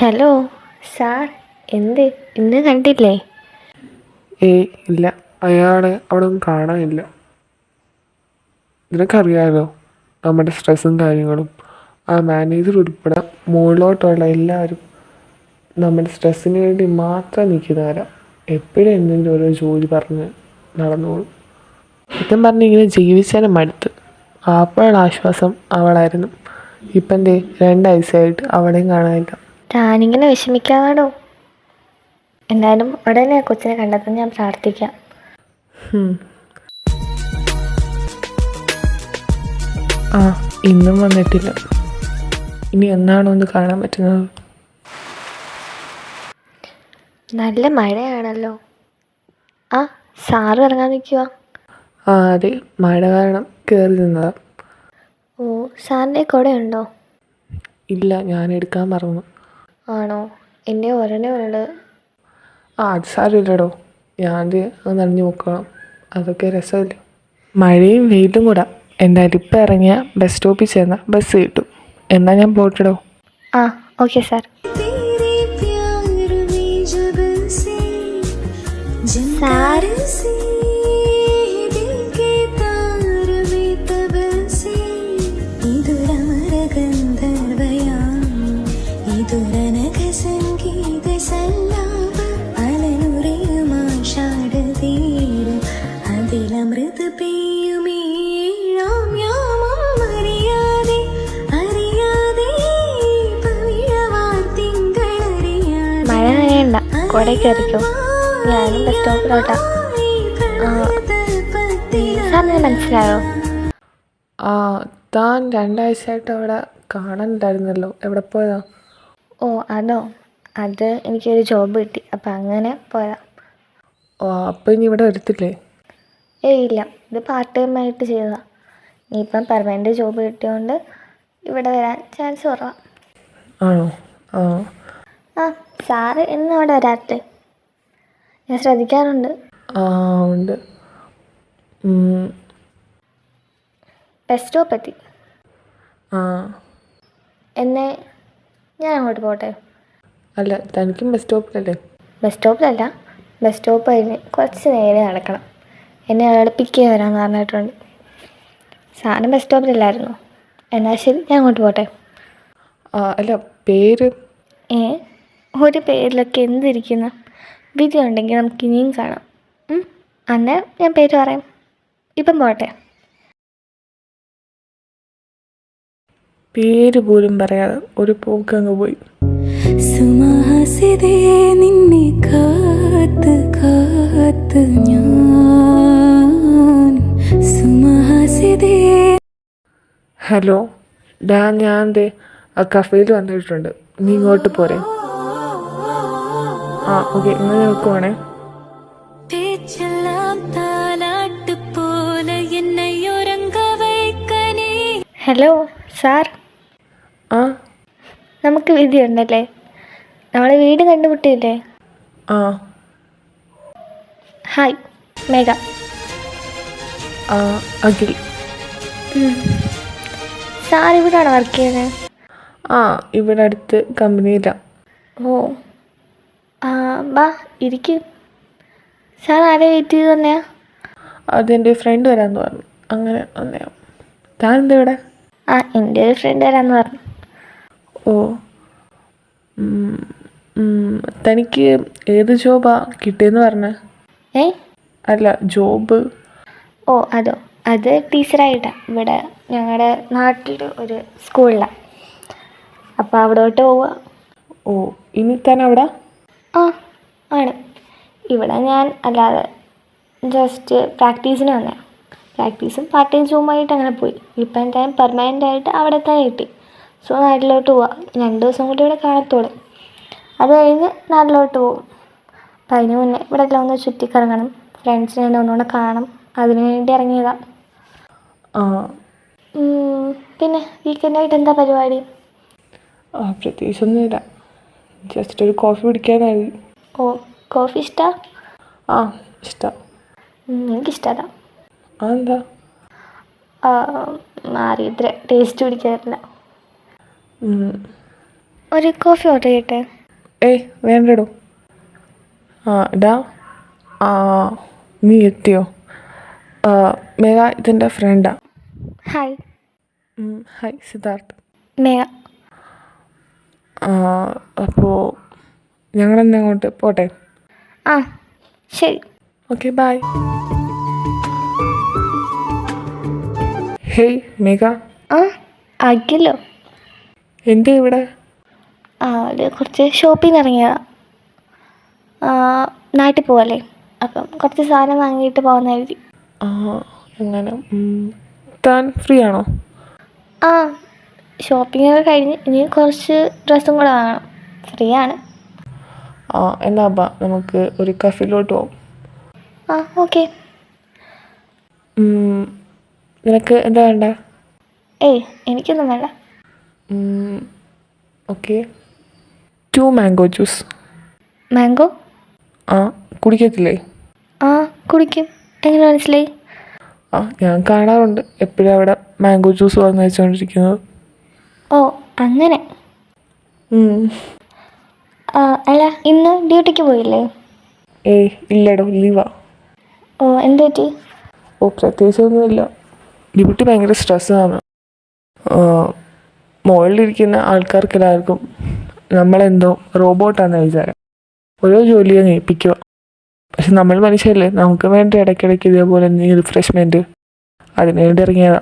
Hello sir, എന്ത് ഇന്ന് കണ്ടില്ലേ? ഏയ് ഇല്ല, അയാളെ അവിടെ ഒന്നും കാണാനില്ല. നിനക്കറിയാലോ നമ്മുടെ സ്ട്രെസ്സും കാര്യങ്ങളും. ആ മാനേജർ ഉൾപ്പെടെ മുകളിലോട്ടുള്ള എല്ലാവരും നമ്മുടെ സ്ട്രെസ്സിന് വേണ്ടി മാത്രം നിൽക്കുന്നവരാ. എപ്പോഴും എന്തെങ്കിലും ഓരോ ജോലി പറഞ്ഞ് നടന്നോളും. സത്യം പറഞ്ഞ് ഇങ്ങനെ ജീവിച്ചാലും മടുത്ത്. ആപ്പോഴുള്ള ആശ്വാസം അവളായിരുന്നു. ഇപ്പം ദേ 2 ആഴ്ചയായിട്ട് അവളെയും കാണാനില്ല. താനിങ്ങനെ വിഷമിക്കാതാടോ. എന്തായാലും ഉടനെ ആ കൊച്ചിനെ കണ്ടെത്താൻ ഞാൻ പ്രാർത്ഥിക്കാം. ആ, ഇന്നും വന്നിട്ടില്ല. ഇനി എന്നാണോ ഒന്ന് കാണാൻ പറ്റുന്നത്? നല്ല മഴയാണല്ലോ. ആ, സാറ് ഇറങ്ങാൻ നിൽക്കുക. ആ അതെ, മഴ കാരണം കയറി നിന്നതാ. ഓ, സാറിൻ്റെ കുടയുണ്ടോ? ഇല്ല, ഞാൻ എടുക്കാൻ മറന്നു. ആണോ? എൻ്റെ ഒരെണ്ണേ ഉള്ളു. അത് സാരമില്ലടോ, ഞാൻ അത് നനഞ്ഞു നോക്കണം. അതൊക്കെ രസമല്ലേ. മഴയും വെയിലും കൂടെ. എന്തായാലും ഇപ്പം ഇറങ്ങിയ ബസ് സ്റ്റോപ്പിൽ ചെന്നാൽ ബസ് കിട്ടും. എന്നാൽ ഞാൻ പോട്ടടോ. ആ, ഓക്കെ സാർ. സാർ, മഴ നനയണ്ട, കുടയിൽ കയറിക്കോ. ഞാനും ബസ് സ്റ്റോപ്പിലോട്ടാ. സാറിന് മനസ്സിലായോ? ആ, താൻ 2 ആഴ്ചയായിട്ട് അവിടെ കാണാനുണ്ടായിരുന്നല്ലോ. എവിടെ പോയതാ? ഓ അതോ, അത് എനിക്കൊരു ജോബ് കിട്ടി, അപ്പം അങ്ങനെ പോയതാ. ഓ, അപ്പോൾ ഇനി ഇവിടെ വരത്തില്ലേ? ഏയ് ഇല്ല, ഇത് പാർട്ട് ടൈം ആയിട്ട് ചെയ്തതാ. ഇനിയിപ്പം പെർമനൻറ്റ് ജോബ് കിട്ടിയതുകൊണ്ട് ഇവിടെ വരാൻ ചാൻസ് കുറവാണ്. ആണോ? ആ ആ, സാറ് ഇന്ന് അവിടെ വരാറില്ലേ? ഞാൻ ശ്രദ്ധിക്കാറുണ്ട്. ആ ഉണ്ട്. ബസ് സ്റ്റോപ്പ് എത്തി. ആ എന്നെ ഞാൻ അങ്ങോട്ട് പോട്ടെ? അല്ല, തനിക്കും ബസ് സ്റ്റോപ്പിലല്ലേ? ബസ് സ്റ്റോപ്പിലല്ല, ബസ് സ്റ്റോപ്പ് കഴിഞ്ഞ് കുറച്ച് നേരെ നടക്കണം. എന്നെ അവിടെ പിക്ക് ചെയ്ത് വരാമെന്ന് പറഞ്ഞിട്ടുണ്ട്. സാറിന് ബസ് സ്റ്റോപ്പിലില്ലായിരുന്നു. എന്നാൽ ശരി, ഞാൻ അങ്ങോട്ട് പോട്ടെ? അല്ല, പേര്? ഏ, ഒരു പേരിലൊക്കെ എന്തിരിക്കുന്നു? വിധി ഉണ്ടെങ്കിൽ നമുക്ക് ഇനിയും കാണാം. അന്നേരം ഞാൻ പേര് പറയാം. ഇപ്പം പോട്ടെ? പേര് പോലും പറയാതെ ഒരു പോക്കങ്ങ് പോയി. സുമഹാസിതേ നിന്നെ കാത്ത് കാത്ത് ഞാൻ സുമഹാസിതേ. ഹലോ, ഞാൻ ദേ ആ കഫേയിൽ വന്നിട്ടുണ്ട്. നീ ഇങ്ങോട്ട് പോരെ? ആ ഓക്കെ, ഇങ്ങനെ നോക്കുവാണേ. ഹലോ സാർ, ആ നമുക്ക് വിധിയുണ്ടല്ലേ? നമ്മളെ വീട് കണ്ടുമുട്ടിയില്ലേ? ആ ഹായ്, മേഘ. അഖിൽ. സാർ ഇവിടെയാണോ വർക്ക് ചെയ്യുന്നത്? ആ, ഇവിടെ അടുത്ത് കമ്പനിയിലാണ്. ഓ, ബാ ഇരിക്കും. സാർ ആരെ വെയിറ്റ് ചെയ്ത് തന്നെയാ? അതെൻ്റെ ഫ്രണ്ട് വരാമെന്ന് പറഞ്ഞു, അങ്ങനെ വന്നെയാ. താൻ എന്താ ഇവിടെ? എൻ്റെ ഒരു ഫ്രണ്ട് വരാമെന്ന് പറഞ്ഞു. ഓ, തനിക്ക് ഏത് ജോബാ കിട്ടിയെന്ന് പറഞ്ഞേ? ഏ, അല്ല, ജോബ്. ഓ അതോ, അത് ടീച്ചറായിട്ടാണ് ഇവിടെ ഞങ്ങളുടെ നാട്ടിൽ ഒരു സ്കൂളിലാണ്. അപ്പോൾ അവിടോട്ട് പോവുക. ഓ, ഇനി താൻ അവിടെ? ആ ആണ്. ഇവിടെ ഞാൻ അല്ലാതെ ജസ്റ്റ് പ്രാക്ടീസിന് വന്നതാണ്. പ്രാക്ടീസും പാർട്ട് ടൈം ജോബുമായിട്ട് അങ്ങനെ പോയി. ഇപ്പം എന്തായാലും പെർമനൻ്റ് ആയിട്ട് അവിടെ തന്നെ കിട്ടി. സോ നാട്ടിലോട്ട് പോവാം. 2 ദിവസം കൂടി ഇവിടെ കാണത്തുള്ളൂ. അത് കഴിഞ്ഞ് നാട്ടിലോട്ട് പോകും. അപ്പം അതിന് മുന്നേ ഇവിടെ എല്ലാം ഒന്ന് ചുറ്റിക്കറങ്ങണം. ഫ്രണ്ട്സിനെ ഒന്നുകൂടെ കാണണം. അതിന് വേണ്ടി ഇറങ്ങിയതാണ്. പിന്നെ വീക്കെൻഡായിട്ട് എന്താ പരിപാടി? പ്രത്യേകിച്ചൊന്നുമില്ല, ജസ്റ്റ് ഒരു കോഫി കുടിക്കാനായി. ഓ, കോഫി ഇഷ്ടമാണ്? ആ, ഇഷ്ടം. എനിക്കിഷ്ടമല്ല. അതെന്താ? അറിയത്തില്ല, ടേസ്റ്റ് പിടിക്കാറില്ല. ഒരു കോഫി ഓർഡർ ചെയ്യട്ടെ? ഏയ് വേണ്ടടോ. ഡാ, ആ, നീ എത്തിയോ? മേഘ ഇതെൻ്റെ ഫ്രണ്ടാ. ഹായ്. ഹായ് സിദ്ധാർത്ഥ്. മേഘ. അപ്പോൾ ഞങ്ങളെന്നെ അങ്ങോട്ട് പോട്ടെ? ആ ശരി. Okay bye. ഹേയ് മേഘ. ആ അഖിലോ? എൻ്റെ ഇവിടെ. അത് കുറച്ച് ഷോപ്പിങ്ങിന് ഇറങ്ങിയതാ. നാട്ടിൽ പോവല്ലേ, അപ്പം കുറച്ച് സാധനം വാങ്ങിയിട്ട് പോകുന്ന കരുതി. അങ്ങനെ. താൻ ഫ്രീ ആണോ? ആ ഷോപ്പിങ്ങൊക്കെ കഴിഞ്ഞ് ഇനി കുറച്ച് ഡ്രസ്സും കൂടെ വാങ്ങണം. ഫ്രീ ആണ്. എന്നാ ബാ നമുക്ക് ഒരു കഫേയിലോട്ട് പോകാം. ആ ഓക്കെ. നിനക്ക് എന്താ വേണ്ടേ? ഏയ് എനിക്കൊന്നും വേണ്ട. Okay, 2 mango juice. മാംഗോ? കുടിക്കത്തില്ലേ? ആ കുടിക്കും. എങ്ങനെ മനസ്സിലായി? ഞാൻ കാണാറുണ്ട് എപ്പോഴും അവിടെ മാംഗോ ജ്യൂസ് വാങ്ങി വെച്ചുകൊണ്ടിരിക്കുന്നത്. ഓ അങ്ങനെ. അല്ല ഇന്ന് ഡ്യൂട്ടിക്ക് പോയില്ലേ? ഏയ് ഇല്ലടോ, ലീവാ. ഓ എന്ത് പറ്റി? പ്രത്യേകിച്ചൊന്നുമില്ല. ഡ്യൂട്ടി ഭയങ്കര സ്ട്രെസ്സാണ്. മുകളിലിരിക്കുന്ന ആൾക്കാർക്ക് എല്ലാവർക്കും നമ്മളെന്തോ റോബോട്ടാണെന്ന് വിചാരം. ഓരോ ജോലിയും ഏൽപ്പിക്കുക. പക്ഷെ നമ്മൾ മനുഷ്യരല്ലേ, നമുക്ക് വേണ്ടി ഇടയ്ക്കിടയ്ക്ക് ഇതേപോലെ എന്തെങ്കിലും റിഫ്രഷ്മെൻറ്റ്, അതിന് വേണ്ടി ഇറങ്ങിയതാ.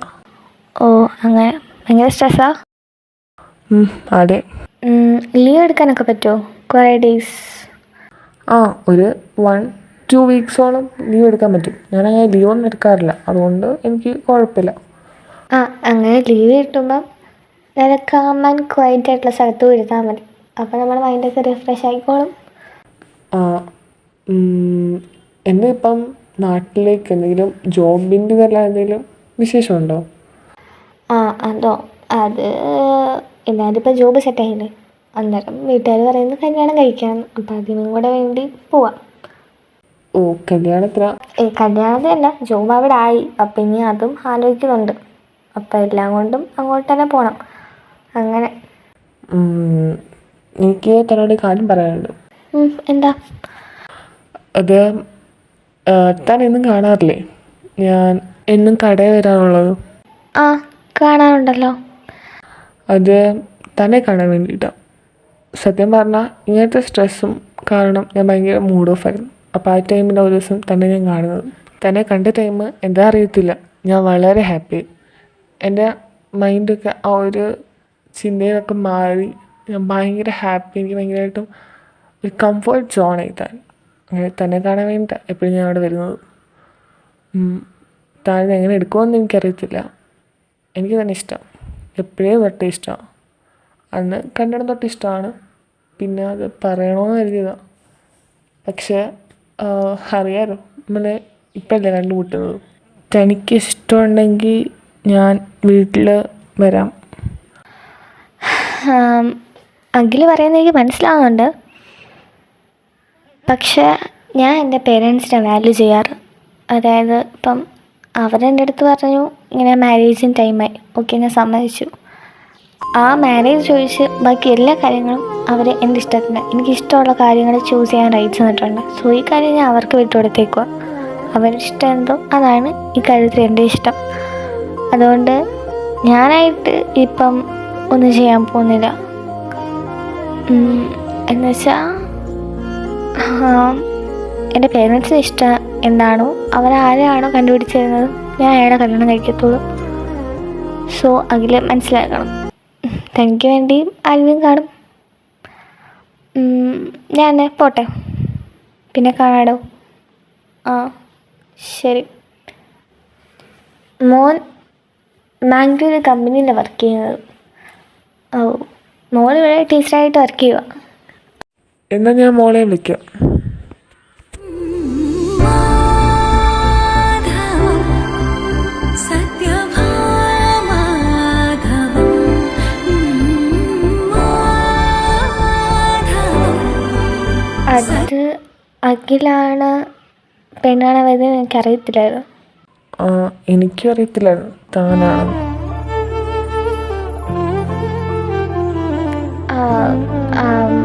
ഓ അങ്ങനെ. ഭയങ്കര സ്ട്രെസ്സാ? അതെ. ലീവ് എടുക്കാനൊക്കെ പറ്റുമോ? കുറേ ഡേയ്സ്? ഒരു 1-2 വീക്സോളം ലീവ് എടുക്കാൻ പറ്റും. ഞാനങ്ങനെ ലീവൊന്നും എടുക്കാറില്ല, അതുകൊണ്ട് എനിക്ക് കുഴപ്പമില്ല. അങ്ങനെ ലീവ് കിട്ടുമ്പം നല്ല കാം ആൻഡ് ക്വയറ്റ് ആയിട്ടുള്ള സ്ഥലത്ത് ഇരുന്നാൽ മതി. അപ്പോൾ നമ്മുടെ മൈൻഡൊക്കെ റിഫ്രഷ് ആയിക്കോളും. എന്നെ ഇപ്പം നാട്ടിലേക്ക് എന്തെങ്കിലും ജോബിൻ്റെ ഇതെല്ലാം എന്തെങ്കിലും വിശേഷമുണ്ടോ? അതോ അത് എന്നാലിപ്പോൾ ജോബ് സെറ്റായില്ലേ, അന്നേരം വീട്ടുകാർ പറയുന്നത് കല്യാണം കഴിക്കണം. അപ്പം അതിനും കൂടെ വേണ്ടി പോവാം. കല്യാണത്തിനാ? കല്യാണത്തിനല്ല, ജോബ് അവിടെ ആയി. അപ്പം ഇനി അതും ആലോചിക്കുന്നുണ്ട്. അപ്പം എല്ലാം കൊണ്ടും അങ്ങോട്ട് തന്നെ പോകണം. അങ്ങനെ. എനിക്ക് തന്നോട് കാര്യം പറയാനുണ്ട്. എന്താ? അത് താൻ എന്നും കാണാറില്ലേ ഞാൻ എന്നും കടയിൽ വരാറുള്ളത്? കാണാറുണ്ടല്ലോ. അത് തന്നെ കാണാൻ വേണ്ടിയിട്ടാണ്. സത്യം പറഞ്ഞാൽ ഇങ്ങനത്തെ സ്ട്രെസ്സും കാരണം ഞാൻ ഭയങ്കര മൂഡ് ഓഫ് ആയിരുന്നു. അപ്പോൾ ആ ടൈമിൽ ഒരു ദിവസം തന്നെ ഞാൻ കാണുന്നത്. തന്നെ കണ്ട ടൈം എന്താ അറിയത്തില്ല, ഞാൻ വളരെ ഹാപ്പി. എൻ്റെ മൈൻഡൊക്കെ ആ ഒരു ചിന്തയിലൊക്കെ മാറി ഞാൻ ഭയങ്കര ഹാപ്പി. എനിക്ക് ഭയങ്കരമായിട്ടും ഒരു കംഫർട്ട് സോണായി താൻ. അങ്ങനെ തന്നെ കാണാൻ വേണ്ടിയിട്ടാണ് എപ്പോഴും ഞാൻ അവിടെ വരുന്നത്. താൻ എങ്ങനെ എടുക്കുമെന്ന് എനിക്കറിയത്തില്ല. എനിക്ക് തന്നെ ഇഷ്ടം, എപ്പോഴേ തൊട്ടേ ഇഷ്ടമാണ്. അന്ന് കണ്ടിടം തൊട്ട് ഇഷ്ടമാണ്. പിന്നെ അത് പറയണമെന്ന് കരുതിയതാണ്. പക്ഷേ അറിയാലോ, നമ്മൾ ഇപ്പോഴല്ലേ കണ്ടുമുട്ടുന്നത്. തനിക്ക് ഇഷ്ടമുണ്ടെങ്കിൽ ഞാൻ വീട്ടിൽ വരാം. അഖിൽ പറയുന്നത് എനിക്ക് മനസ്സിലാവുന്നുണ്ട്. പക്ഷേ ഞാൻ എൻ്റെ പേരൻസിനെ വാല്യൂ ചെയ്യാറ്. അതായത് ഇപ്പം അവരെൻ്റെ അടുത്ത് പറഞ്ഞു ഇങ്ങനെ മാരേജിന് ടൈമായി. ഓക്കെ, ഞാൻ സമ്മതിച്ചു. ആ മാരേജ് ചോദിച്ച് ബാക്കി എല്ലാ കാര്യങ്ങളും അവർ എൻ്റെ ഇഷ്ടത്തിന്, എനിക്കിഷ്ടമുള്ള കാര്യങ്ങൾ ചൂസ് ചെയ്യാൻ റൈറ്റ്സ് തന്നിട്ടുണ്ട്. സോ ഈ കാര്യം ഞാൻ അവർക്ക് വിട്ടുകൊടുത്തേക്കുക. അവരുടെ ഇഷ്ടം എന്തോ അതാണ് ഈ കാര്യത്തിൽ എൻ്റെ ഇഷ്ടം. അതുകൊണ്ട് ഞാനായിട്ട് ഇപ്പം ഒന്നും ചെയ്യാൻ പോകുന്നില്ല. എന്നുവെച്ചാൽ എൻ്റെ പേരൻസിന് ഇഷ്ടം എന്താണോ, അവരാരെയാണോ കണ്ടുപിടിച്ച് തരുന്നത്, ഞാൻ അയാളെ കല്യാണം കഴിക്കത്തുള്ളൂ. സോ അഖിൽ മനസ്സിലാക്കണം. തനിക്ക് വേണ്ടി ആരെങ്കിലും കാണും. ഞാൻ പോട്ടെ, പിന്നെ കാണാടോ. ശരി. മോൻ ബാംഗ്ലൂർ കമ്പനിയിലാണ് വർക്ക് ചെയ്യുന്നത്. മോൾ ഇവിടെ ടീച്ചറായിട്ട് വർക്ക് ചെയ്യുക. എന്നാൽ ഞാൻ മോളെ വിളിക്കാം. അത് അഖിലാണ് പെണ്ണാണ് വരുന്നത് എനിക്കറിയത്തില്ലായിരുന്നു. എനിക്കും അറിയത്തില്ലായിരുന്നു താനാണ്.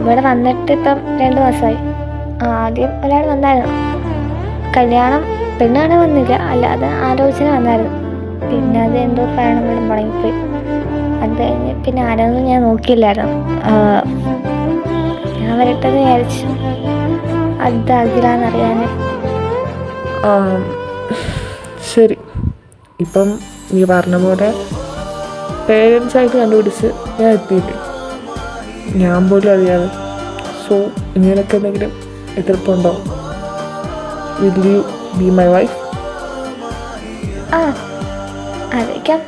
ഇവിടെ വന്നിട്ട് ഇപ്പം 2 മാസമായി. ആദ്യം ഒരാൾ വന്നായിരുന്നു. കല്യാണം പെണ്ണ് കാണാൻ വന്നില്ല, അല്ലാതെ ആലോചന വന്നായിരുന്നു. പിന്നെ അത് എന്തോ കാരണം കൊണ്ട് മുടങ്ങിപ്പോയി. അത് കഴിഞ്ഞ് പിന്നെ ആരെയൊന്നും ഞാൻ നോക്കിയില്ലായിരുന്നു. ഞാൻ വരട്ടെന്ന് വിചാരിച്ചു, അതാകില്ലാന്നറിയാൻ. ശരി, ഇപ്പം നീ പറഞ്ഞ പോലെ പേരൻസായിട്ട് കണ്ടുപിടിച്ച് ഞാൻ എത്തിയില്ലേ, ഞാൻ പോലും അറിയാതെ. സോ ഇങ്ങനെയൊക്കെ എന്തെങ്കിലും എതിർപ്പുണ്ടോ? Will you be my wife? അറിയിക്കാം.